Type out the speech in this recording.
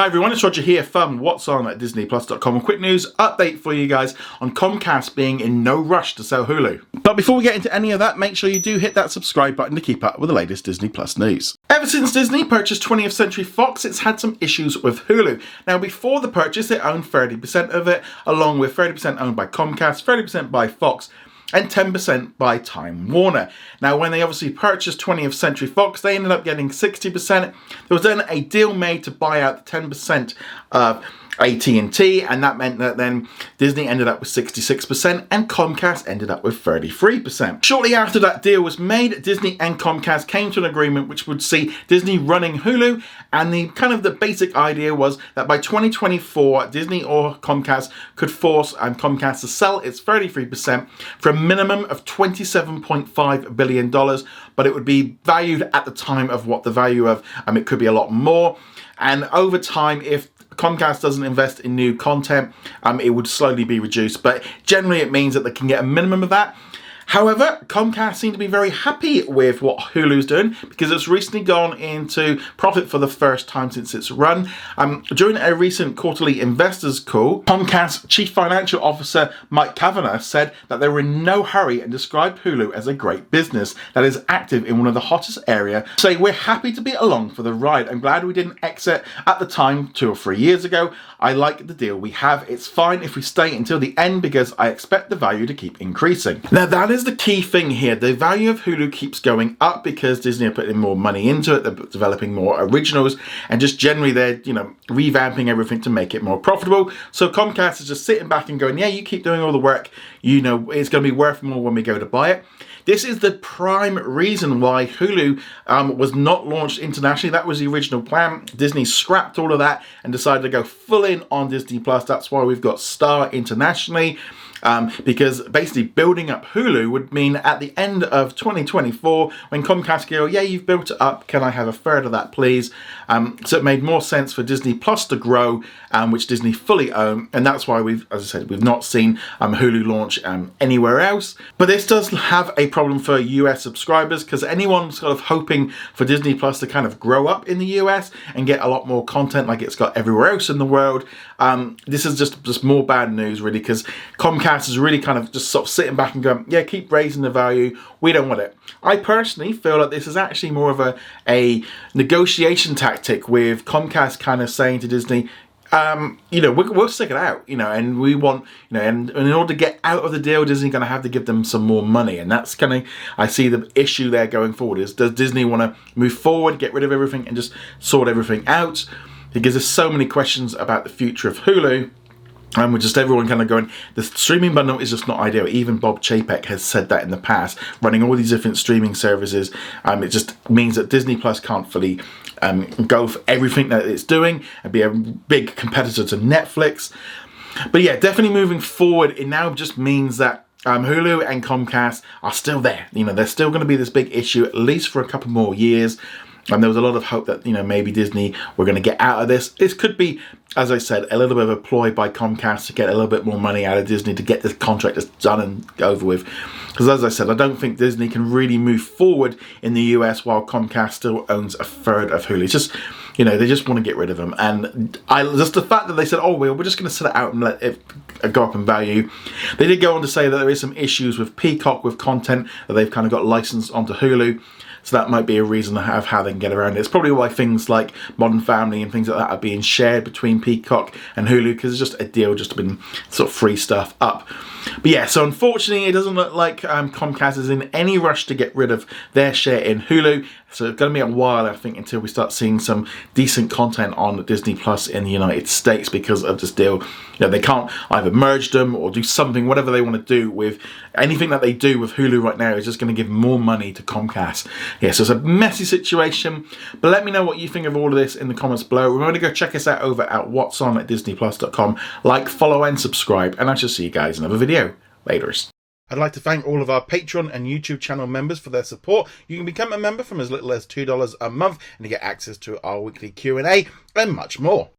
Hi everyone, it's Roger here from What's On at DisneyPlus.com. A quick news update for you guys on Comcast being in no rush to sell Hulu. But before we get into any of that, make sure you do hit that subscribe button to keep up with the latest Disney Plus news. Ever since Disney purchased 20th Century Fox, it's had some issues with Hulu. Now, before the purchase, they owned 30% of it, along with 30% owned by Comcast, 30% by Fox, and 10% by Time Warner. Now, when they obviously purchased 20th Century Fox, they ended up getting 60%. There was then a deal made to buy out the 10% of AT&T, and that meant that then Disney ended up with 66% and Comcast ended up with 33%. Shortly after that deal was made, Disney and Comcast came to an agreement which would see Disney running Hulu, and the basic idea was that by 2024, Disney or Comcast could force Comcast to sell its 33% for a minimum of $27.5 billion, but it would be valued at the time of what the value of, it could be a lot more. And over time, if Comcast doesn't invest in new content, it would slowly be reduced, but generally it means that they can get a minimum of that. However, Comcast seem to be very happy with what Hulu's doing because it's recently gone into profit for the first time since its run. During a recent quarterly investors call, Comcast Chief Financial Officer Mike Kavanagh said that they were in no hurry and described Hulu as a great business that is active in one of the hottest areas, saying, "We're happy to be along for the ride. I'm glad we didn't exit at the time 2 or 3 years ago. I like the deal we have. It's fine if we stay until the end because I expect the value to keep increasing." Now that is the key thing here. The value of Hulu keeps going up because Disney are putting more money into it. They're developing more originals, and just generally they're revamping everything to make it more profitable. So Comcast is just sitting back and going, yeah, you keep doing all the work. It's going to be worth more when we go to buy it. This is the prime reason why Hulu was not launched internationally. That was the original plan. Disney scrapped all of that and decided to go full in on Disney Plus. That's why we've got Star internationally. Because basically building up Hulu would mean at the end of 2024, when Comcast go, yeah, you've built it up, can I have a third of that, please? So it made more sense for Disney Plus to grow, which Disney fully own, and that's why we've not seen Hulu launch anywhere else. But this does have a problem for US subscribers because anyone sort of hoping for Disney Plus to kind of grow up in the US and get a lot more content like it's got everywhere else in the world, this is just more bad news really, because Comcast is really kind of just sort of sitting back and going, yeah, keep raising the value. We don't want it. I personally feel like this is actually more of a negotiation tactic with Comcast kind of saying to Disney, we'll stick it out, and we want, and in order to get out of the deal, Disney's going to have to give them some more money. And that's I see the issue there going forward is, does Disney want to move forward, get rid of everything and just sort everything out? Because there's so many questions about the future of Hulu. And with just everyone kind of going, the streaming bundle is just not ideal. Even Bob Chapek has said that in the past. Running all these different streaming services, it just means that Disney Plus can't fully go for everything that it's doing and be a big competitor to Netflix. But yeah, definitely moving forward, it now just means that Hulu and Comcast are still there. They're still going to be this big issue, at least for a couple more years. And there was a lot of hope that, maybe Disney were going to get out of this. This could be, as I said, a little bit of a ploy by Comcast to get a little bit more money out of Disney to get this contract just done and over with. Because as I said, I don't think Disney can really move forward in the US while Comcast still owns a third of Hulu. It's just, they just want to get rid of them. And just the fact that they said, oh, we're just going to sit it out and let it go up in value. They did go on to say that there is some issues with Peacock with content that they've kind of got licensed onto Hulu. So that might be a reason to have how they can get around it. It's probably why things like Modern Family and things like that are being shared between Peacock and Hulu, because it's just a deal just to been sort of free stuff up. But yeah, so unfortunately it doesn't look like Comcast is in any rush to get rid of their share in Hulu. So it's going to be a while, I think, until we start seeing some decent content on Disney Plus in the United States because of this deal. They can't either merge them or do something, whatever they want to do with anything that they do with Hulu right now is just going to give more money to Comcast. Yeah, so it's a messy situation. But let me know what you think of all of this in the comments below. Remember to go check us out over at What's On at DisneyPlus.com. Like, follow, and subscribe. And I shall see you guys in another video. Laters. I'd like to thank all of our Patreon and YouTube channel members for their support. You can become a member from as little as $2 a month and you get access to our weekly Q&A and much more.